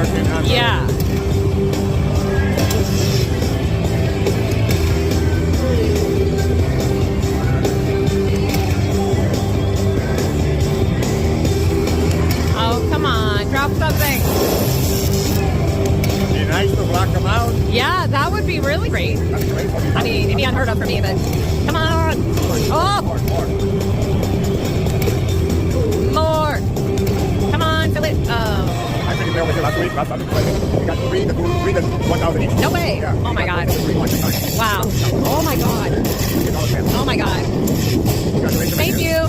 working. Yeah. Oh, come on. Drop something. Be nice to block them out. Yeah, that would be really great. That's great. I mean, it'd be unheard of for me, but come on. Oh, more. Come on, fill it. Oh, I think they were here last week. Last time we got three to 1,000 each. no way. Yeah. Oh my God. Wow. Oh my God. Oh my God. Thank you.